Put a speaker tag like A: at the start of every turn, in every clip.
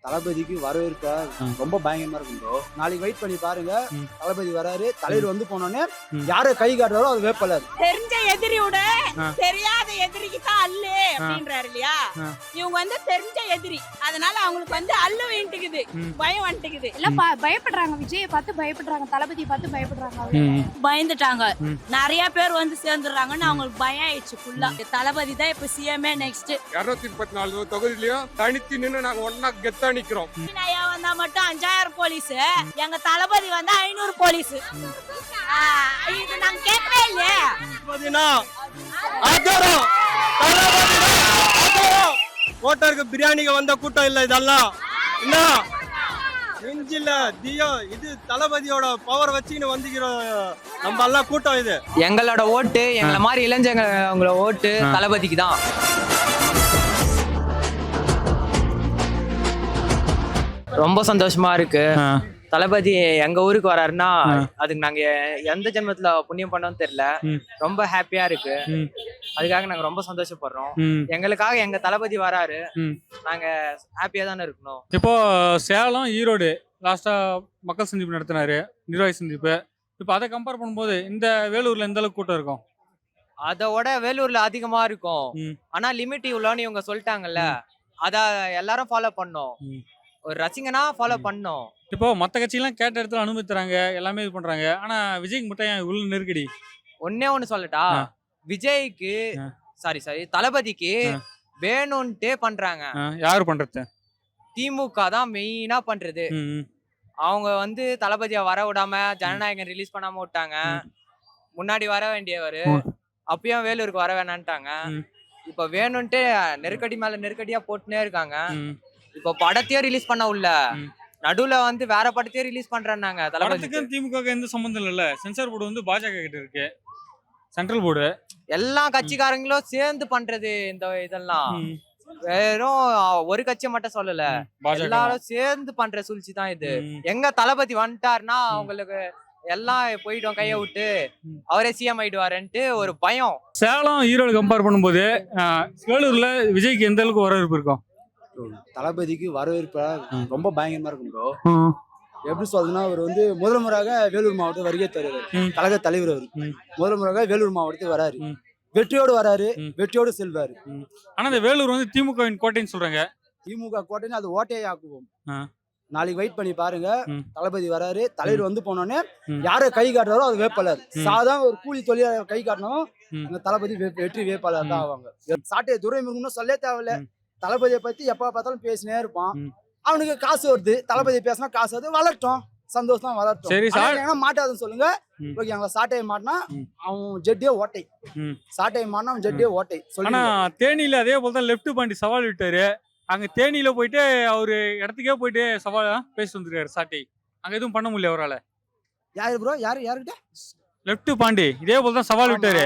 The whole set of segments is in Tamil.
A: தளபதிக்கு வரவேற்ப ரொம்ப பயங்கரமா இருக்கும் ப்ரோ. நாளைக்கு வெயிட் பண்ணி பாருங்க.
B: ம்.
A: தளபதி வராரு, தலைவர் வந்து போனோடனே
B: ம்.
A: யாரை கை காட்டுறாரோ அது வேப்பல.
C: தெரிஞ்ச எதிரியோட
B: ஆ.
C: தெரியாத எதிரிக்கு தான் அல்லு அப்படின்றாரு இல்லையா.
B: ஆ.
C: இவங்க வந்து தெரிஞ்ச எதிரி, அதனால அவங்களுக்கு வந்து அல்லு வேண்டிக்குது,
B: ம்.
C: பயம் வந்துட்டுக்குது.
D: எல்லாம் பயப்படுறாங்க, விஜயை பார்த்து பயப்படுறாங்க, தளபதியை பார்த்து பயப்படுறாங்க.
C: பயந்துட்டாங்க.
B: ம்.
C: நிறைய பேர் வந்து சேர்ந்துடுறாங்கன்னு அவங்களுக்கு பயம் ஆயிடுச்சு ஃபுல்லா. தளபதி தான் இப்ப சிஎம்ஏ நெக்ஸ்ட்.
E: 234 தொகுதியிலயும் தனித்து நின்று நாங்க ஒன்னா கெத்தா நிக்கிறோம்.
C: ஐயா வந்தா மட்டும் 5000 போலீஸ், எங்க தளபதி வந்து 500 போலீஸ். இது நாங்க கேட்கவே இல்லையே.
F: ஓட்டருக்கு பிரியாணிக்கு வந்த கூட்டம் இல்ல இதெல்லாம். என்ன நெஞ்சில தியோ இது தளபதியோட பவர் வச்சுக்கின்னு வந்துக்கிறோம் நம்ம எல்லாம் கூட்டம். இது
G: எங்களோட ஓட்டு, எங்களை மாதிரி இளைஞங்களோட ஓட்டு தளபதிக்கு தான். ரொம்ப சந்தோஷமா இருக்கு. தளபதி எங்க ஊருக்கு வராருன்னா அதுக்கு நாங்க எந்த ஜென்மத்துல புண்ணியம் பண்ணோம்னு தெரியல. ரொம்ப ஹாப்பியா இருக்கு. அதுக்காக நாங்க ரொம்ப சந்தோஷப்படுறோம். எங்களுக்காக எங்க தளபதி வராரு, நாங்க ஹாப்பியா தானே இருக்கணும்.
B: இப்போ சேலம், ஈரோடு லாஸ்டா மக்கள் சந்திப்பு நடத்தினாரு, நிர்வாகி சந்திப்பு. இப்போ அதை கம்பேர் பண்ணும்போது இந்த வேலூர்ல எந்த அளவுக்கு கூட்டம் இருக்கும்?
G: அதோட வேலூர்ல அதிகமா இருக்கும்.
B: ம்.
G: ஆனா லிமிட் இவ்வளோன்னு இவங்க சொல்லிட்டாங்கல்ல, அத எல்லாரும் ஃபாலோ பண்ணோம். ஒரு ரசிகனா ஃபாலோ பண்ணோம்.
B: இப்போ மற்ற கட்சியெல்லாம் கேட்ட இடத்துல அனுமதி தராங்க, எல்லாமே இது பண்றாங்க. ஆனா விஜய்க்கு மட்டும் ஏன் உள்ள நெருக்கடி?
G: ஒன்னே ஒண்ணு சொல்லட்டா, விஜய்க்கு சாரி தளபதிக்கு வேணும்ட்டே பண்றாங்க.
B: யாரு பண்றது?
G: திமுக தான் மெயினா பண்றது. அவங்க வந்து தளபதியை வர விடாம ஜனநாயகம் ரிலீஸ் பண்ணாம விட்டாங்க. முன்னாடி வர வேண்டியவரு அப்பயும் வேலூருக்கு வர வேணான்ட்டாங்க. இப்ப வேணும்ட்டு நெருக்கடி மேல நெருக்கடியா போட்டுனே இருக்காங்க. இப்ப படத்தையே ரிலீஸ் பண்ண உள்ள, நடுவுல வந்து வேற படத்தையே ரிலீஸ் பண்றாங்க.
B: படத்துக்கு திமுக எந்த சம்பந்தம் இல்ல. சென்சார் போர்டு வந்து பாஜக கிட்ட இருக்கு, சென்ட்ரல் போர்டு.
G: எல்லா கட்சிக்காரங்களும் சேர்ந்து பண்றது இந்த இதெல்லாம். வெறும் ஒரு கட்சியை மட்டும் சொல்லல, எல்லாரும் சேர்ந்து பண்ற சூழ்ச்சி தான் இது. எங்க தளபதி வந்துட்டாருன்னா அவங்களுக்கு எல்லாம் போயிடும், கைய விட்டு அவரே சிஎம் ஆயிடுவாருன்ட்டு ஒரு பயம்.
B: சேலம், ஈரோடு கம்பேர் பண்ணும்போது வேலூர்ல விஜய்க்கு எந்த அளவுக்கு வரவேற்பு இருக்கும்?
A: தளபதிக்கு வரவேற்ப ரொம்ப பயங்கரமா இருக்கும் ப்ரோ. எப்படி சொல்றதுன்னா, அவர் வந்து முதல் முறையாக வேலூர் மாவட்டம் வருகை தருவார். கழக தலைவர் அவர் முதல் முறையாக வேலூர் மாவட்டத்துக்கு வராரு. வெற்றியோடு வராரு, வெற்றியோடு செல்வாரு.
B: ஆனா இந்த வேலூர் வந்து திமுகவின் கோட்டைன்னு சொல்றாங்க.
A: திமுக கோட்டைன்னு அது ஓட்டையை ஆக்குவோம். நாளைக்கு வெயிட் பண்ணி பாருங்க. தளபதி வராரு, தலைவர் வந்து போனோடனே யாரை கை காட்டுறாரோ அது வேட்பாளர். சாதாரண ஒரு கூலி தொழிலாளர் கை காட்டணும், அந்த தளபதி வெற்றி வேட்பாளர் தான் ஆவாங்க. சாட்டையை துரைமுருகன்னு சொல்லே தேவையில்ல. தளபதியை பத்தி எப்ப பார்த்தாலும் பேசினே இருப்பான். அவனுக்கு காசு வருது, தளபதி பேசினா காசு வருது, வளரட்டும், சந்தோஷம் வளரட்டும்.
B: சரி சார்,
A: மாட்டாதுன்னு சொல்லுங்க. ஓகேங்களா? சாட்டையை மாட்டினா அவன் ஜெட்டியே ஓட்டை, சாட்டையை மாட்டினா அவன் ஜெட்டியே ஓட்டை.
B: ஆனா தேனியில அதே போல தான் லெப்ட் பாண்டி சவால் விட்டாரு. அங்க தேனியில போயிட்டு அவரு இடத்துக்கே போயிட்டு சவால் பேசி வந்துருக்காரு சாட்டை. அங்க எதுவும் பண்ண முடியல அவரால.
A: யாரு ப்ரோ? யாருக்கிட்ட?
B: லெப்ட் பாண்டி இதே போல தான் சவால் விட்டாரு.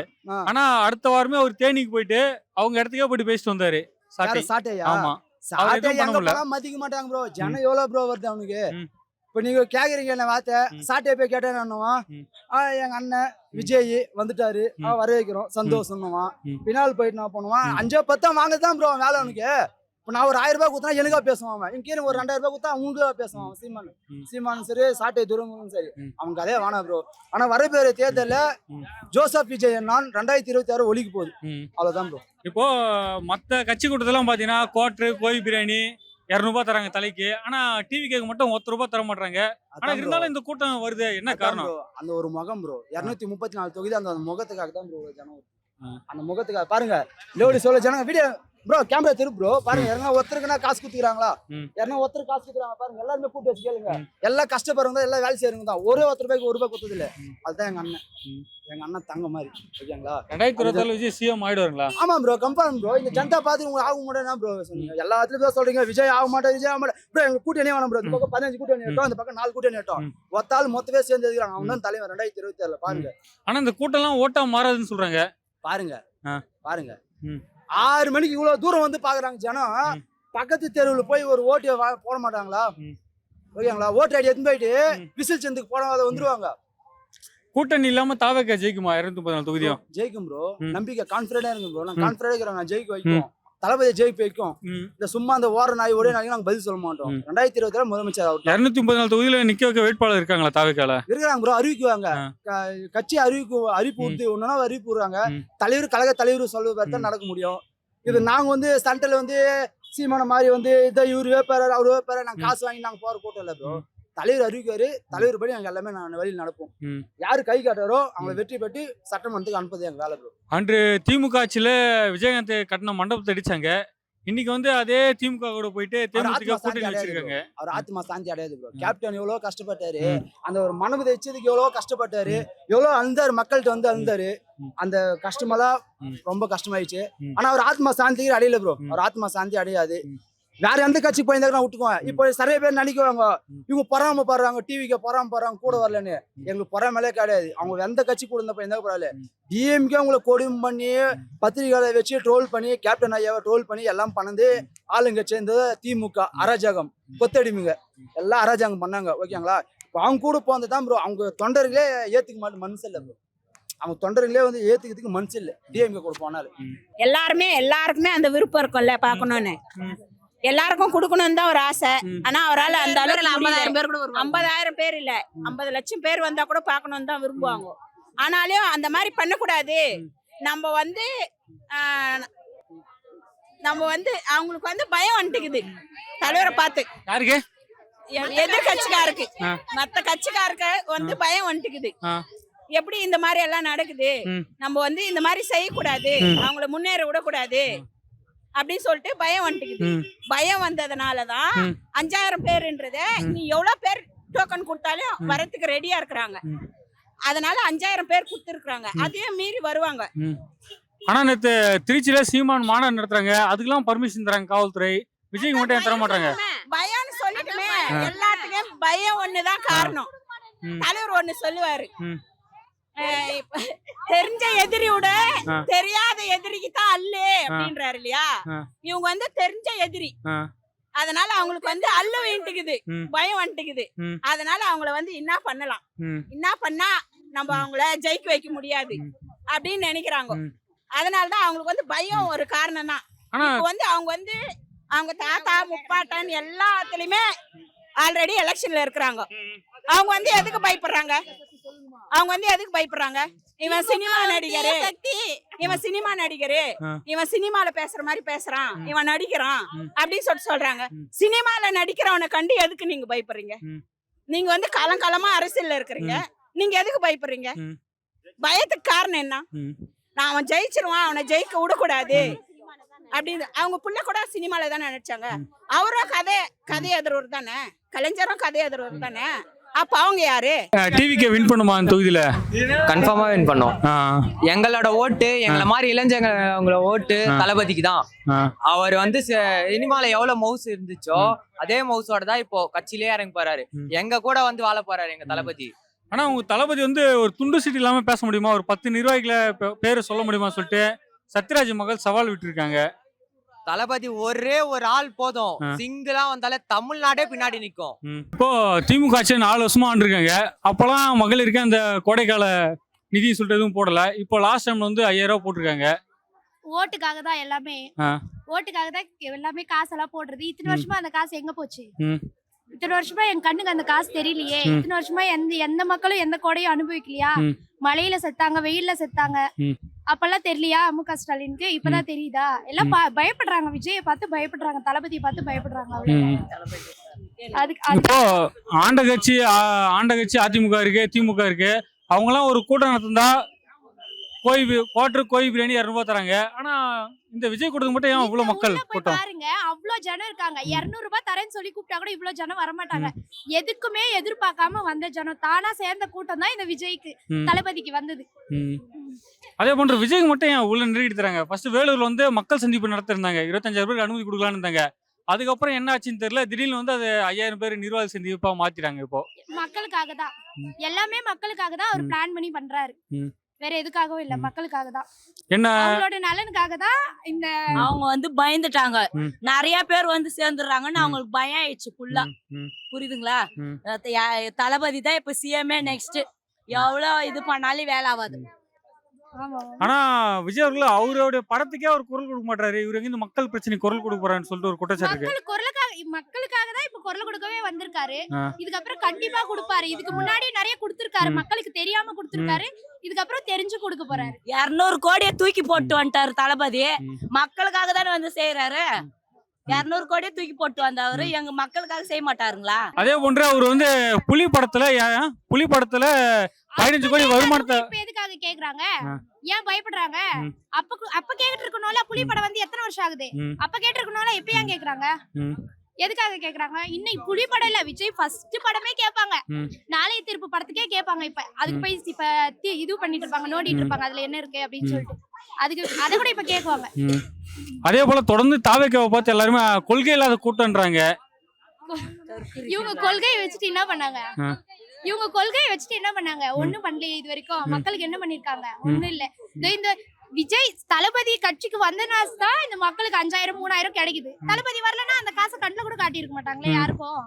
B: ஆனா அடுத்த வாரமே அவர் தேனிக்கு போயிட்டு அவங்க இடத்துக்கே போயிட்டு பேசிட்டு வந்தாரு சாட்டையா. ஆமா,
A: சாட்டை எங்க போலாம் மதிக்க மாட்டாங்க ப்ரோ. ஜனம் எவ்வளவு ப்ரோ வருது அவனுக்கு. இப்ப நீங்க கேக்குறீங்க என்ன வார்த்தை, சாட்டையை போய் கேட்டேன் எங்க அண்ணன் விஜய் வந்துட்டாரு, வர வைக்கிறோம், சந்தோஷம். பின்னால் போயிட்டு நான் பண்ணுவான் 5-10 வாங்கதான் ப்ரோ வேலை அவனுக்கு. இப்ப நான் ஒரு 1000 ரூபாய் கொடுத்தா எனக்கா பேசுவான், கீழே ஒரு 2000 ரூபாய் கொடுத்தா அவங்களுக்கா பேசுவான். சீமானும் சரி, சாட்டை துறைமுகனும் சரி, அவனுக்கு அதே வேணாம் ப்ரோ. ஆனா வரப்பேற தேர்தல ஜோசப் விஜய் நான் 2026 ஒலிக்கு போகுது, அவ்வளவுதான் ப்ரோ.
B: இப்போ மத்த கட்சி கூட்டத்தெல்லாம் பாத்தீங்கன்னா கோட்டரு, கோழி பிரியாணி 200 ரூபாய் தராங்க தலைக்கு. ஆனா டிவி கேக்கு மட்டும் 1 ரூபாய் தர மாட்டாங்க. ஆனா இருந்தாலும் இந்த கூட்டம் வருது, என்ன காரணம்?
A: அந்த ஒரு முகம் ப்ரோ. 234 தொகுதி அந்த முகத்துக்காக தான் ப்ரோ ஜனம். அந்த முகத்துக்காக பாருங்க, லோடி சொல்ல ஜனங்க வீடியோ ப்ரோ, கேமரா திரு ப்ரோ. பாருங்க, யாருன்னா ஒருத்தருக்குன்னா காசு குத்துக்கிறாங்களா? யாருன்னா ஒருத்தர் காசு குத்துறாங்க பாருங்க. எல்லாருமே கூப்பிட்டு வச்சு கேளுங்க. எல்லாம் கஷ்டப்படுறவங்க தான், எல்லாம் வேலை செய்யறவங்க தான். ஒரே 10 ரூபாய்க்கு 1 ரூபாய் கொடுத்தது இல்ல. அதுதான் எங்க அண்ணன். எங்க அண்ணன் தங்க மாதிரி. ஓகேங்களா?
B: 2024 விஜய் சிஎம் ஆயிடுவாங்களா?
A: ஆமா ப்ரோ, கன்ஃபார்ம் ப்ரோ. இந்த ஜனதா பார்த்து உங்களுக்கு ஆக மாட்டேன்னா ப்ரோ சொன்னீங்க. எல்லா இடத்துலயும் தான் சொல்றீங்க விஜய் ஆக மாட்டேன், விஜய் ஆக மாட்டேன் ப்ரோ. எங்க கூட்டணி வேணும் ப்ரோ. இந்த பக்கம் 15 கூட்டணி நேட்டோம், இந்த பக்கம் 4 கூட்டணி நேட்டோம். ஒத்தாள் மொத்தவே சேர்ந்து இருக்கிறாங்க. அவன் தான் தலைவர் 2027 பாருங்க.
B: ஆனா இந்த கூட்டம் எல்லாம் ஓட்டா மாறாதுன்னு சொல்றாங்க.
A: பாருங்க பாருங்க, 6 மணிக்கு இவ்வளவு தூரம் வந்து பாக்குறாங்க ஜனம். பக்கத்து தெருவுல போய் ஒரு ஓட்டு போட மாட்டாங்களா? ஓகேங்களா? ஓட்டு ஐடி எடுத்து போயிட்டு விசில் சந்துக்கு போடாத வந்துருவாங்க.
B: கூட்டணி இல்லாம தாவேக ஜெயிக்குமா? 214 தொகுதியும்
A: ஜெயிக்கும் ப்ரோ. நம்பிக்கை கான்பிடன்டா இருக்கு ப்ரோ. நான் கான்பிடன்டா இருக்கிறேன், நான் ஜெயிக்க வைக்கும். தளபதி ஜெயிக்க வைக்கும்.
B: ம்.
A: இந்த சும்மா அந்த ஓர நாய் ஒரே நாய்க்கு நாங்க பதில் சொல்ல மாட்டோம். 2024 முதலமைச்சர் ஆகட்டும்.
B: 234 தொகுதியில நிக்க வைக்க வேட்பாளர் இருக்காங்களா தாவேக்கால?
A: இருக்கிறாங்க ப்ரோ, அறிவிக்குவாங்க.
B: ஆ.
A: கட்சி அறிவிப்பு விட்டு ஒண்ணுனா அறிவிப்பு விடுறாங்க.
B: ம்.
A: தலைவர் கழக தலைவர் சொல்லுவது தான் நடக்க முடியும். இது நாங்க வந்து சென்ட்ரல் வந்து சீமான மாதிரி வந்து இதை இவரு வேப்பாரு அவரு வேப்பாரு நாங்க காசு வாங்கி நாங்க போற கூட்டம் இல்ல ப்ரோ. தலைவர் அறிவிக்காரு, தலைவர் படி நாங்க எல்லாமே வழியில் நடப்போம்.
B: ம்.
A: யாரு கை காட்டாரோ அவங்க வெற்றி பெற்று சட்டமன்றத்துக்கு அனுப்புறது எங்க வேலை ப்ரோ.
B: அன்று திமுக ஆட்சியில விஜயகாந்த் கட்டின மண்டபத்தை அடிச்சாங்க. இன்னைக்கு வந்து அதே திமுக கூட போயிட்டு தேமுதிக கூட்டணி வச்சிருக்காங்க.
A: அவர் ஆத்மா சாந்தி அடையாது ப்ரோ. கேப்டன் எவ்வளவு கஷ்டப்பட்டாரு, அந்த ஒரு மனதை வச்சதுக்கு எவ்வளவு கஷ்டப்பட்டாரு, எவ்வளவு அழுந்தாரு, மக்கள்கிட்ட வந்து அழுந்தாரு. அந்த கஷ்டமெல்லாம் ரொம்ப கஷ்டமாயிடுச்சு. ஆனா அவர் ஆத்மா சாந்தி அடையல ப்ரோ. அவர் ஆத்மா சாந்தி அடையாது. வேற எந்த கட்சி போயிருந்தாங்க விட்டுக்குவோம். இப்போ நிறைய பேர் நினைக்குவாங்க இவங்க பொறாம பாடுறாங்க, டிவிக்கு பொறாம பாடுறாங்க கூட வரலன்னு. எங்களுக்கு பொறாமலே கிடையாது. அவங்க எந்த கட்சி கூட இருந்த போயிருந்தாங்க பரவாயில்ல. டிஎம்கே அவங்களை கொடுமை பண்ணி பத்திரிகைகளை வச்சு ட்ரோல் பண்ணி கேப்டன் ஐயாவை ட்ரோல் பண்ணி எல்லாம் பண்ணது ஆளுங்க சேர்ந்தது திமுக அராஜகம் கொத்தடிமைங்க எல்லாம் அராஜகம் பண்ணாங்க. ஓகேங்களா? இப்போ அவங்க கூட போனது தான் ப்ரோ. அவங்க தொண்டர்களே ஏத்துக்க மாட்டேன் மனசு இல்லை ப்ரோ. அவங்க தொண்டர்களே வந்து ஏத்துக்கிறதுக்கு மனசு இல்லை டிஎம்கே கூட போனாலும்.
C: எல்லாருக்குமே அந்த விருப்பம் இருக்கும்ல பாக்கணும்னு. எல்லாருக்கும் கொடுக்கணும்னு தான் ஒரு ஆசை. ஆனா அவரால் அந்த அளவுக்கு 50,000 பேர் இல்ல 50 லட்சம் பேர் வந்தா கூட பாக்கணும்னு தான் விரும்புவாங்க. ஆனாலும் அந்த மாதிரி பண்ணக்கூடாது. நம்ம வந்து அவங்களுக்கு வந்து பயம் வந்துட்டுக்குது தலைவரை பார்த்து.
B: யாருக்கு?
C: எதிர்கட்சிக்காருக்கு மத்த கட்சிக்காருக்கு வந்து பயம் வந்துட்டுக்குது. எப்படி இந்த மாதிரி எல்லாம் நடக்குது, நம்ம வந்து இந்த மாதிரி செய்யக்கூடாது, அவங்கள முன்னேற விடக்கூடாது அப்படின்னு சொல்லிட்டு பயம் வந்துட்டுக்குது. பயம் வந்ததுனாலதான் 5,000 பேருன்றத நீ எவ்வளவு பேர் டோக்கன் கொடுத்தாலும் வரத்துக்கு ரெடியா இருக்கிறாங்க. அதனால 5,000 பேர் கொடுத்துருக்காங்க. அதையும் மீறி வருவாங்க.
B: ஆனா நேத்து திருச்சியில சீமான் மாநாடு நடத்துறாங்க. அதுக்கெல்லாம் பர்மிஷன் தராங்க காவல்துறை. விஜய்க்கு மட்டும் ஏன் தர மாட்டாங்க?
C: பயம்னு சொல்லிட்டுமே எல்லாத்துக்கும் பயம் ஒண்ணுதான் காரணம். தலைவர் ஒண்ணு சொல்லுவாரு, தெரிஞ்ச எதிரியோட தெரியாத எதிரிக்கு தான் அல்லு அப்படின்றாரு இல்லையா? இவங்க வந்து தெரிஞ்ச எதிரி, அதனால அவங்களுக்கு வந்து அல்ல வேண்டிக்குது, பயம் வந்துட்டுக்குது. அதனால அவங்கள வந்து என்ன பண்ணலாம், என்ன பண்ணா நம்ம அவங்கள ஜெயிக்க வைக்க முடியாது அப்படின்னு நினைக்கிறாங்க. அதனாலதான் அவங்களுக்கு வந்து பயம் ஒரு காரணம் தான். இப்ப வந்து அவங்க தாத்தா முப்பாட்டன் எல்லாத்துலயுமே ஆல்ரெடி எலெக்ஷன்ல இருக்கிறாங்க. அவங்க வந்து எதுக்கு பயப்படுறாங்க? இவன் சினிமா நடிகரு, இவன் சினிமால பேசுற மாதிரி பேசுறான், இவன் நடிக்கிறான் அப்படின்னு சொல்றாங்க. சினிமால நடிக்கிறவனை கண்டு எதுக்கு நீங்க பயப்படுறீங்க? நீங்க வந்து காலங்காலமா அரசியல்ல இருக்கிறீங்க, நீங்க எதுக்கு பயப்படுறீங்க? பயத்துக்கு காரணம் என்ன? நான் அவன் ஜெயிச்சிருவான், அவனை ஜெயிக்க விடக்கூடாது அப்படின்னு. அவங்க புள்ள கூட சினிமால தானே நடிச்சாங்க. அவரும் கதை எதிர்வர் தானே, கலைஞரும் கதை எதிர்வர் தானே. அப்ப அவங்க யாரு?
B: டிவிக்கு வின் பண்ணுமா அந்த தொகுதியில?
G: கன்ஃபார்மா வின் பண்ணோம். எங்களோட ஓட்டு, எங்களை மாதிரி இளைஞர்களோட ஓட்டு தளபதிக்கு தான். அவர் வந்து சினிமால எவ்வளவு மவுஸ் இருந்துச்சோ அதே மவுஸோட தான் இப்போ கட்சியிலே இறங்கி போறாரு. எங்க கூட வந்து வாழ போறாரு எங்க தளபதி.
B: ஆனா உங்க தளபதி வந்து ஒரு துண்டு சீட்டு இல்லாம பேச முடியுமா? ஒரு 10 நிர்வாகிகளை பேரை சொல்ல முடியுமா சொல்லிட்டு சத்யராஜ் மகள் சவால் விட்டுருக்காங்க.
G: தளபதி ஒரே ஒரு ஆள் போதும், சிங்கிளா வந்தாலே தமிழ்நாடே பின்னாடி நிக்கும்.
B: இப்போ திமுக ஆட்சி 4 வருஷமா ஆண்டிருக்காங்க. அப்பெல்லாம் மகளிருக்கு அந்த கோடைக்கால நிதி சொல்லிட்டு எதுவும் போடல. இப்போ லாஸ்ட் டைம் வந்து 5,000 ரூபாய் போட்டிருக்காங்க.
D: ஓட்டுக்காக தான் எல்லாமே. ஓட்டுக்காக தான் எல்லாமே காசெல்லாம் போடுறது. இத்தனை வருஷமா அந்த காசு எங்க போச்சு? இத்தனை வருஷமா என் கண்ணுக்கு அந்த காசு தெரியலையே. இத்தனை வருஷமா எந்த மக்களும் எந்த கோடையும் அனுபவிக்கலையா? மழையில செத்தாங்க, வெயில்ல செத்தாங்க, அப்பெல்லாம் தெரியலையா மு.க. ஸ்டாலினுக்கு? இப்பதான் தெரியுதா? எல்லாம் பயப்படுறாங்க, விஜயை பார்த்து பயப்படுறாங்க, தளபதியை பார்த்து பயப்படுறாங்க.
B: இப்போ ஆண்ட கட்சி அதிமுக இருக்கு, திமுக இருக்கு. அவங்க எல்லாம் ஒரு கூட்டம் நடத்திருந்தா கோய் பிரியாணி 200 ரூபாய் தராங்க. ஆனா இந்த விஜய் கூட்டத்துக்கு மட்டும் ஏன் இவ்வளவு மக்கள் கூட்டம்?
D: பாருங்க, அவ்வளவு ஜனம் இருக்காங்க. 200 ரூபாய் தரேன்னு சொல்லி கூப்பிட்டா கூட இவ்வளவு ஜனம் வரமாட்டாங்க. எதுக்குமே எதிர்பார்க்காம வந்த ஜனம், தானா சேர்ந்த கூட்டம் தான் இந்த விஜய்க்கு தளபதிக்கு வந்தது.
B: அதே போன்ற விஜய்க்கு மட்டும் ஏன் உள்ள நெருக்கடி தராங்க? ஃபர்ஸ்ட் வேலூர்ல வந்து மக்கள் சந்திப்பு நடத்திருந்தாங்க. 25,000 பேருக்கு அனுமதி கொடுக்கலான்னு இருந்தாங்க. அதுக்கப்புறம் என்ன ஆச்சுன்னு தெரியல. திடீர்னு வந்து அது 5,000 பேர் நிர்வாக சந்திப்பா மாத்திட்டாங்க. இப்போ
D: மக்களுக்காக தான், எல்லாமே மக்களுக்காக தான் அவர் பிளான் பண்ணி பண்றாரு. வேற எதுக்காகவும் இல்ல, மக்களுக்காக தான், என்ன அவங்களோட நலனுக்காக தான். இந்த
C: அவங்க வந்து பயந்துட்டாங்க, நிறைய பேர் வந்து சேர்ந்துடுறாங்கன்னு அவங்களுக்கு பயம் ஆயிடுச்சு ஃபுல்லா. புரியுதுங்களா? தளபதி தான் இப்ப சிஎம்ஏ. நெக்ஸ்ட் எவ்வளவு இது பண்ணாலும் வேலை ஆகாது.
D: ஆமா
B: ஆனா விஜய் அவர்கள் அவருடைய படத்துக்கே அவர் குரல் கொடுக்க மாட்டாரு. இவர் எங்க இந்த மக்கள் பிரச்சனை குரல் கொடுக்க போறான்னு சொல்லிட்டு ஒரு குற்றச்சாட்டு இருக்கு.
D: மக்களுக்காக தான் இப்ப குரல் கொடுக்கவே வந்திருக்காரு.
B: ஆ.
D: இதுக்கப்புறம் கண்டிப்பா கொடுப்பாரு. இதுக்கு முன்னாடி நிறைய கொடுத்திருக்காரு. மக்களுக்கு தெரியாம கொடுத்திருக்காரு. இதுக்கப்புறம் தெரிஞ்சு கொடுக்க போறாரு.
C: 200 கோடியை தூக்கி போட்டு வந்துட்டாரு தளபதி. மக்களுக்காக தானே வந்து செய்யறாரு. 200 கோடியை தூக்கி போட்டு வந்தவரு எங்க மக்களுக்காக செய்ய மாட்டாருங்களா?
B: அதே போன்று அவர் வந்து புலி படத்துல 15 கோடி வருமானத்தை
D: இப்ப எதுக்காக கேக்குறாங்க? ஏன் பயப்படுறாங்க? அப்ப கேட்டு இருக்கணும்ல. புலி படம் வந்து எத்தனை வருஷம் ஆகுது? அப்ப கேட்டு இருக்கணும்ல. இப்ப ஏன் கேக்குறாங்க? எதுக்காக கேக்குறாங்க? இன்னும் புலி படம் இல்ல, விஜய் ஃபர்ஸ்ட் படமே கேட்பாங்க. நாளைய தீர்ப்பு படத்துக்கே கேட்பாங்க. இப்ப அதுக்கு போய் இப்ப இது பண்ணிட்டு இருப்பாங்க, நோண்டிட்டு இருப்பாங்க அதுல என்ன இருக்கு அப்படின்னு சொல்லிட்டு. அதுக்கு அதை கூட இப்ப கேக்குவாங்க.
B: அதே போல தொடர்ந்து தாவேக்காவை பார்த்து எல்லாருமே கொள்கை இல்லாத கூட்டம்ன்றாங்க.
D: இவங்க கொள்கையை வச்சுட்டு என்ன பண்ணாங்க? ஒண்ணும் பண்ணலையே இது வரைக்கும். மக்களுக்கு என்ன பண்ணிருக்காங்க? ஒண்ணும் இல்ல. இந்த விஜய் தளபதி கட்சிக்கு வந்தனால தான் இந்த மக்களுக்கு 5000 3000 கிடைக்குது. தளபதி வரலன்னா அந்த காசை கண்ணுல கூட காட்டி இருக்க மாட்டாங்களே யாருக்கும்.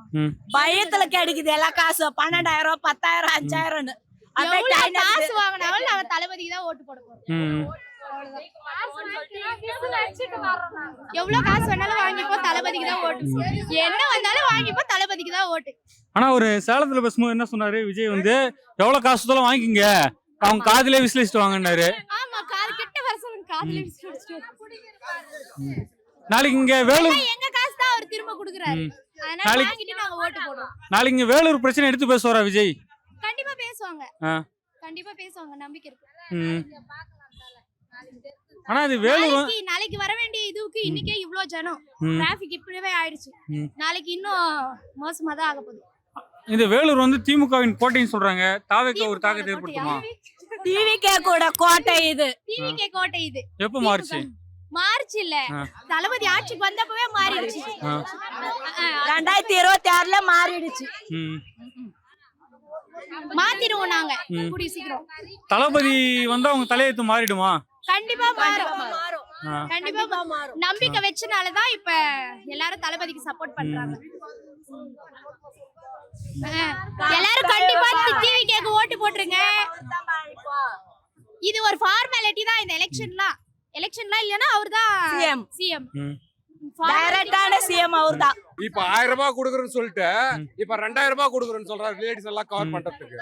C: பயத்துல கிடைக்குது எல்லா காசு. 12000 10,000 5,000
D: காசு வாங்கினாலும் நாங்க தளபதிக்கு தான் ஓட்டு போட போறோம். எவ்வளவு காசு வேணாலும் வாங்கிப்போம், தளபதிக்கு தான் ஓட்டு. என்ன வந்தாலும் வாங்கிப்போம், தளபதிக்கு தான் ஓட்டு.
B: ஆனா ஒரு சேலத்துல பேசும்போது என்ன சொன்னாரு விஜய் வந்து எவ்வளவு காசு தான் வாங்கிங்க, அவங்க காதுலயே விசிலிஸ்ட் வாங்கினாரு.
D: ஆமா, காது கிட்ட வரசன் காதுல விசிலிஸ்ட்.
B: நாளைக்கு இங்க வேலூர்
D: எங்க காசு தான் அவர் திரும்ப கொடுக்கறாரு. அதனால வாங்கிட்டு நாங்க ஓட்டு போடுறோம்.
B: நாளைக்கு இங்க வேலூர் பிரச்சனை எடுத்து பேசுவாரா விஜய்?
D: கண்டிப்பா பேசுவாங்க. நம்பிக்கை இருக்கு.
B: ஆனா அது வேலூர்
D: நாளைக்கு வர வேண்டிய இதுக்கு இன்னைக்கே இவ்ளோ ஜனம். டிராபிக் இப்பவே ஆயிடுச்சு. நாளைக்கு இன்னும் மோசமா தான் ஆக போகுது.
B: இந்த வேலூர் வந்து திமுகவின் கோட்டைன்னு சொல்றாங்க. தாவேக்கு ஒரு தாக்கத்தை ஏற்படுத்துமா?
C: டிவிகே கூட கோட்டை இது.
D: டிவிகே கோட்டை இது.
B: எப்ப மாறுச்சு?
D: மார்ச் இல்ல, தளபதி ஆட்சிக்கு வந்தப்பவே மாறிடுச்சு.
C: 2026ல மாறிடுச்சு.
D: மாத்திடுவோம் நாங்க கூடிய சீக்கிரம்.
B: தளபதி வந்தா அவங்க தலையெழுத்து மாறிடுமா?
D: கண்டிப்பா மாறும். கண்டிப்பா மாறும். நம்பிக்கை வச்சனாலதான் இப்ப எல்லாரும் தளபதிக்கு சப்போர்ட் பண்றாங்க. எல்லாரும் கண்டிப்பா டிவிகேக்கு ஓட்டு போட்டுருங்க. இது ஒரு ஃபார்மாலிட்டி தான். இந்த எலெக்ஷன்லாம் இல்லனா அவர்தான் சிஎம்.
C: டைரக்டான சிஎம் அவர்தான்.
E: இப்ப 1000 ரூபாய் கொடுக்குறேன்னு சொல்லிட்டு இப்ப 2000 ரூபாய் கொடுக்குறேன்னு சொல்றாரு லேடிஸ் எல்லாம் கவர் பண்றதுக்கு.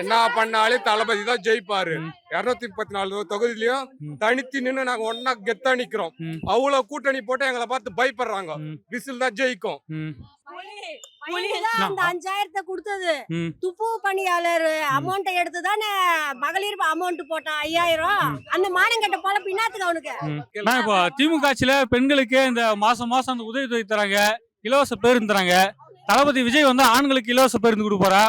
E: என்ன பண்ணாலும் தளபதி தான் ஜெயிப்பாரு. 234 தொகுதியிலயும் தனித்து நின்னு நாங்க ஒன்னா கெத்தா நிக்கிறோம். அவ்வளவு கூட்டணி போட்டு எங்களை பார்த்து பயப்படுறாங்க. விசில் தான் ஜெயிக்கும்.
H: அந்த 5000 கொடுத்தது துப்பு பணியாளர் அமௌண்ட் எடுத்துதானே மகளிர் அமௌண்ட் போட்டான் 5000. அந்த மானம் கட்ட போல பின்னாத்துக்கு அவனுக்கு.
B: இப்போ திமுக ஆட்சியில பெண்களுக்கு இந்த மாசம் அந்த உதவி தராங்க, இலவச பேருந்து தராங்க. தளபதி விஜய் வந்து ஆண்களுக்கு இலவச பேருந்து கொடுப்பாரா?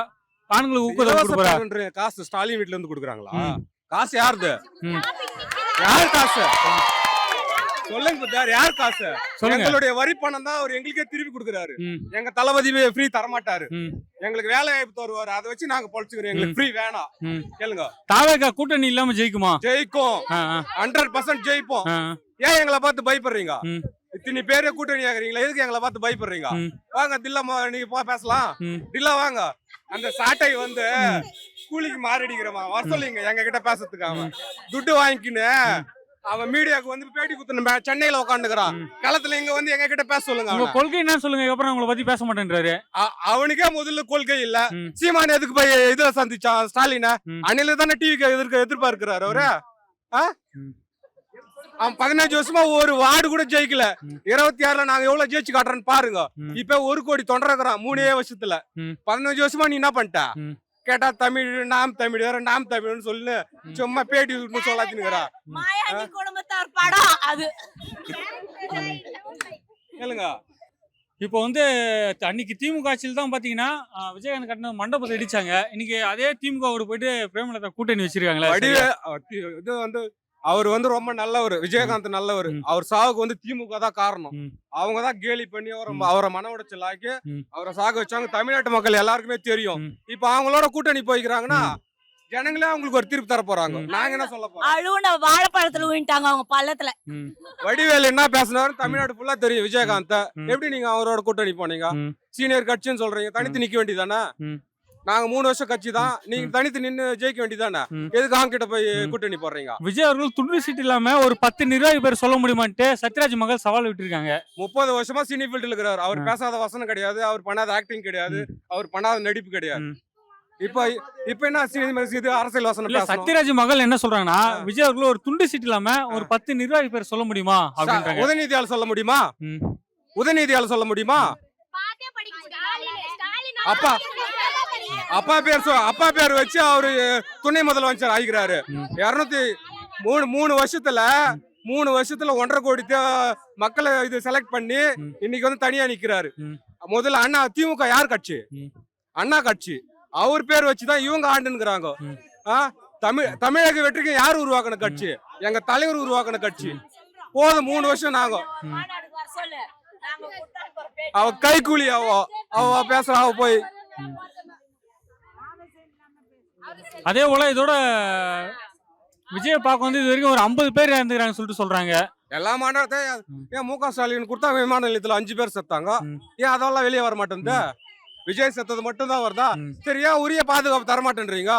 B: ஆண்களுக்கு ஊக்கத்தொகை கொடுப்பாரா?
F: காசு ஸ்டாலின் வீட்ல இருந்து கொடுக்குறாங்களா? காசு யாருது? யார் காசு சொல்லுங்க சார். யார் காசு? எங்களுடைய வரி பணம் தான் அவர் எங்களுக்கே திருப்பி கொடுக்குறாரு. எங்க தளபதி ஃப்ரீ தரமாட்டாரு. எங்களுக்கு வேலை வாய்ப்பு தருவாரு. அதை வச்சு நாங்க பொழைச்சுக்கிறோம். எங்களுக்கு ஃப்ரீ வேணாம். கேளுங்க.
B: தாவேகா கூட்டணி இல்லாம ஜெயிக்குமா?
F: ஜெயிக்கும். 100% ஜெயிப்போம். ஏன் எங்களை பார்த்து பயப்படுறீங்க? இத்தனை பேரு கூட்டணி ஆகுறீங்களா? எதுக்கு எங்களை பார்த்து பயப்படுறீங்க? வாங்க தில்லா, நீங்க பேசலாம். தில்லா வாங்க. அந்த சாட்டை வந்து கூலிக்கு மாறிடிக்கிறவன் வர சொல்லிங்க எங்க கிட்ட பேசுறதுக்கு. அவன் துட்டு வாங்கிக்கின்னு அவன் மீடியாவுக்கு வந்து பேட்டி குத்துன சென்னையில உட்காந்துக்கிறான். களத்துல இங்க வந்து எங்க கிட்ட பேச சொல்லுங்க.
B: உங்க கொள்கை என்ன சொல்லுங்க. அப்புறம் உங்களை பத்தி பேச மாட்டேன்றாரு.
F: அவனுக்கே முதல்ல கொள்கை இல்ல. சீமான் எதுக்கு போய் இதுல சந்திச்சான் ஸ்டாலின? அணில தானே டிவிக்கு எதிர்பார்க்கிறாரு அவரு. அவன் 15 வருஷமா ஒரு வார்டு கூட ஜெயிக்கல. 26ல நாங்க எவ்வளவு ஜெயிச்சு காட்டுறோன்னு பாருங்க. இப்ப 1 கோடி தொண்டர்கிறான் 3 வருஷத்துல. 15 வருஷமா நீ என்ன பண்ணிட்ட? கேட்டா தமிழ் நாம் தமிழ் நாம் தமிழ்னு சொல்லு. சும்மா பேட்டி சொல்லாச்சுங்கிறா.
C: மாயாண்டி குடும்பத்தார் படம் அது.
F: கேளுங்க.
B: இப்போ வந்து அன்னைக்கு திமுக ஆட்சியில் தான் பாத்தீங்கன்னா விஜயகாந்த் கட்டின மண்டபத்தை இடிச்சாங்க. இன்னைக்கு அதே திமுக போயிட்டு பிரேமலதா கூட்டணி வச்சிருக்காங்களா?
F: இது வந்து அவர் வந்து ரொம்ப நல்லவர். விஜயகாந்த் நல்லவர். அவர் சாவுக்கு வந்து திமுக தான் காரணம். அவங்கதான் கேலி பண்ணி அவரை மன உடைச்சல் ஆக்கி அவரை சாக வச்சாங்க. தமிழ்நாட்டு மக்கள் எல்லாருக்குமே தெரியும். இப்ப அவங்களோட கூட்டணி போய்க்கிறாங்கன்னா ஜனங்களே அவங்களுக்கு ஒரு தீர்ப்பு தர போறாங்க. நாங்க என்ன சொல்ல போறோம்?
C: அழுவுன வாழைப்பழத்துல விட்டாங்க அவங்க பள்ளத்துல.
F: வடிவேல் என்ன பேசினாரு தமிழ்நாடு ஃபுல்லா தெரியும். விஜயகாந்த் எப்படி நீங்க அவரோட கூட்டணி போனீங்க? சீனியர் கட்சின்னு சொல்றீங்க. தனித்து நிக்க வேண்டியதானே? நாங்க 3 வருஷம் கட்சி தான். நீங்க தனித்து நின்னு ஜெயிக்க வேண்டியதானே? எதுக்கு அவங்க கிட்ட போய் கூட்டணி போடுறீங்க?
B: விஜய் அவர்கள் துண்டு சீட் இல்லாம ஒரு 10 நிர்வாகி பேர் சொல்ல முடியுமான்ட்டு சத்யராஜ் மகள் சவால் விட்டுருக்காங்க.
F: 30 வருஷமா சினி ஃபீல்ட்ல இருக்கிறார். அவர் பேசாத வசனம் கிடையாது, அவர் பண்ணாத ஆக்டிங் கிடையாது, அவர் பண்ணாத நடிப்பு கிடையாது. இப்ப என்ன இது அரசியல் வசனம்
B: இல்ல,
F: பேசணும்?
B: சத்யராஜ் மகள் என்ன சொல்றாங்கன்னா விஜய் அவர்கள் ஒரு துண்டு சீட் இல்லாம ஒரு 10 நிர்வாகி பேர் சொல்ல முடியுமா அப்படின்றாங்க.
F: உதயநிதியால சொல்ல முடியுமா? உதயநிதியால சொல்ல முடியுமா? அப்பா பேர் வச்சு அவரு துணை முதலமைச்சர் ஆகிறாரு. 203 வருஷத்துல 1.5 கோடி மக்களை இது செலக்ட் பண்ணி இன்னைக்கு வந்து தனியா நிக்கிறாரு. முதல்ல அண்ணா திமுக யார் கட்சி? அண்ணா கட்சி. அவர் பேர் வச்சுதான் இவங்க ஆண்டுங்கிறாங்க. தமிழக வெற்றிக்கு யார் உருவாக்கின கட்சி? எங்க தலைவர் உருவாக்கின கட்சி. போதும் 3 வருஷம் நாங்க அவ கைக்கூலி அவ பேசுறா போய்.
B: அதே போல இதோட விஜய பார்க்க வந்து இது வரைக்கும் ஒரு 50 பேர் இறந்துக்கிறாங்க சொல்லிட்டு சொல்றாங்க.
F: எல்லா மாநிலத்தையும் ஏன் மு க ஸ்டாலின் கொடுத்தா விமான நிலையத்துல 5 பேர் செத்தாங்க. ஏன் அதெல்லாம் வெளியே வர மாட்டேங்குது? விஜய் செத்தது மட்டும் தான் வருதா? சரியா உரிய பாதுகாப்பு தர மாட்டேன்றீங்க.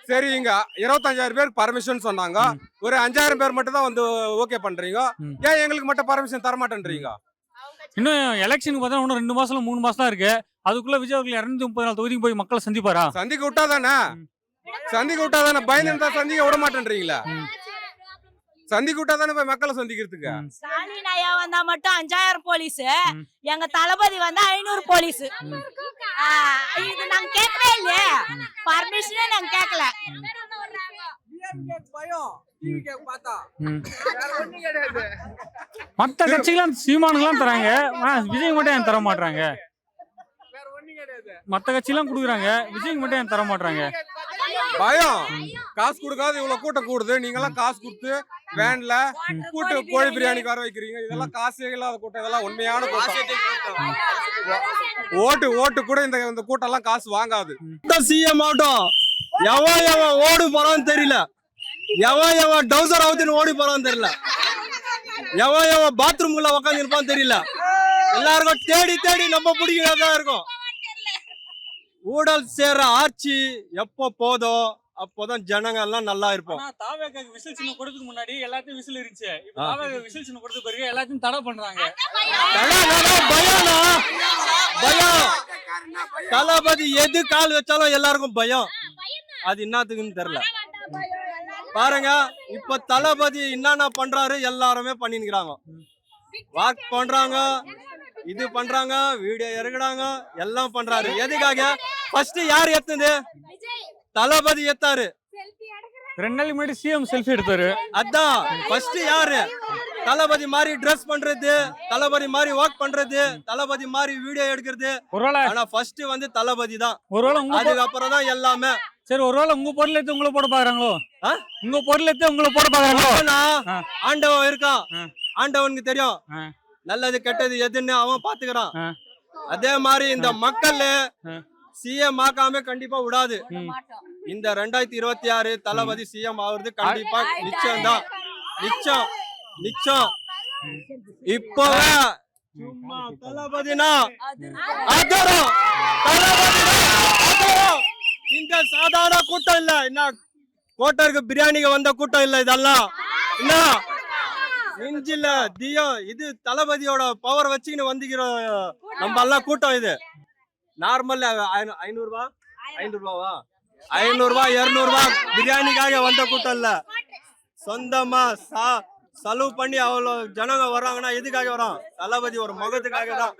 F: சரி, இங்க 25,000 பேருக்கு பர்மிஷன் சொன்னாங்க. ஒரு 5,000 பேர் மட்டும் தான் வந்து ஓகே பண்றீங்க. ஏன் எங்களுக்கு மட்டும் பர்மிஷன் தர மாட்டேன்றீங்க?
B: இன்னும் எலெக்ஷனுக்கு பார்த்தா இன்னும் 2 மாசம் 3 மாசம் தான் இருக்கு. அதுக்குள்ள விஜய் அவர்கள் 234 தொகுதிக்கு போய் மக்களை சந்திப்பாரா?
F: சந்திக்க விட்டாதானே பயந்து சந்திக்க விட மாட்டேன்றீங்களா? சந்திக்க விட்டாதானே போய் மக்களை சந்திக்கிறதுக்கு.
C: ஸ்டாலின் ஐயா வந்தா மட்டும் 5,000 போலீஸ், எங்க தளபதி வந்தா 500 போலீஸ். இது நாங்க கேட்கவே இல்லையே, பர்மிஷனே நாங்க கேட்கல.
B: மத்த கட்சிகளாம் சீமானுங்களாம் தராங்க, விஜய் மட்டும் ஏன் தர மாட்டாங்க? மத்த கட்சியெல்லாம் குடுக்குறாங்க, விஜய்க்கு மட்டும் ஏன் தர மாட்டாங்க?
F: பயம். காசு கொடுக்காது இவ்வளவு கூட்டம் கூடுது. நீங்க எல்லாம் காசு கொடுத்து வேன்ல கூட்டு கோழி பிரியாணிக்கு வர வைக்கிறீங்க. இதெல்லாம் காசே இல்லாத கூட்டம். இதெல்லாம் உண்மையான கூட்டம். ஓட்டு கூட இந்த கூட்டம் எல்லாம் காசு வாங்காது.
I: சிஎம் ஆகட்டும், எவன் ஓடி போறான்னு தெரியல, எவன் டவுசர் அவுத்துன்னு ஓடி போறான்னு தெரியல, எவன் பாத்ரூம்குள்ள உட்காந்து இருப்பான்னு தெரியல. எல்லாருக்கும் தேடி நம்ம பிடிக்கிறதா இருக்கும். ஊழல் சேர ஆட்சி எப்போ போதோ அப்போதான் ஜனங்க எல்லாம் நல்லா இருப்போம்.
B: தாவேக்கு விசில் சின்ன கொடுத்துக்கு முன்னாடி எல்லாத்தையும் விசில் இருந்துச்சு. இப்போ தாவேக்கு விசில் சின்ன கொடுத்த பிறகு எல்லாத்தையும் தடை பண்றாங்க.
I: பயம். தளபதி எது கால் வச்சாலும் எல்லாருக்கும் பயம். அது என்னத்துக்குன்னு தெரியல. பாருங்க, இப்ப தளபதி என்னென்ன பண்றாரு எல்லாருமே பண்ணிக்கிறாங்க. வாக் பண்றாங்க, இது பண்றாங்க, வீடியோ எடுக்கிறாங்க, எல்லாம் பண்றாரு. எதுக்காக? ஃபர்ஸ்ட் யார் ஏத்துது? தளபதி ஏத்தாரு.
B: 2 நாளைக்கு முன்னாடி சிஎம் செல்ஃபி எடுத்தாரு.
I: அதான் ஃபர்ஸ்ட் யாரு? தளபதி மாதிரி ட்ரெஸ் பண்றது, தளபதி மாதிரி வாக் பண்றது, தளபதி மாதிரி வீடியோ எடுக்கிறது. ஆனா ஃபர்ஸ்ட் வந்து தளபதி தான். அதுக்கப்புறம் தான் எல்லாமே.
B: சரி, ஒருவேளை உங்க பொருள் எடுத்து உங்களை போட பாக்குறாங்களோ? உங்க பொருள் எடுத்து உங்களை போட பாக்குறாங்களோ?
I: ஆண்டவன் இருக்கான், ஆண்டவனுக்கு தெரியும் நல்லது கெட்டது எதுன்னு அவன் பாத்துக்கிறான். அதே மாதிரி இந்த மக்கள் சிஎம் ஆக்காம கண்டிப்பா விடாது. இந்த 2026 தளபதி சிஎம் ஆகுறது கண்டிப்பா நிச்சயம் தான். நிச்சயம். இப்பவே சும்மா தளபதினா அதரம், இந்த சாதாரண கூட்டம் இல்ல. என்ன கோட்டருக்கு பிரியாணிக்கு வந்த கூட்டம் இல்ல இதெல்லாம். என்ன நெஞ்சில தியம், இது தளபதியோட பவர் வச்சுக்கின்னு வந்துக்கிறோம் நம்ம எல்லாம் கூட்டம். இது நார்மல் 500 ரூபாவா 500 ரூபாய் 200 ரூபாய் பிரியாணிக்காக வந்த கூட்டம் இல்ல. சொந்தமா செலவு பண்ணி அவ்வளவு ஜனங்க வர்றாங்கன்னா எதுக்காக வரோம்? தளபதி ஒரு முகத்துக்காக தான்.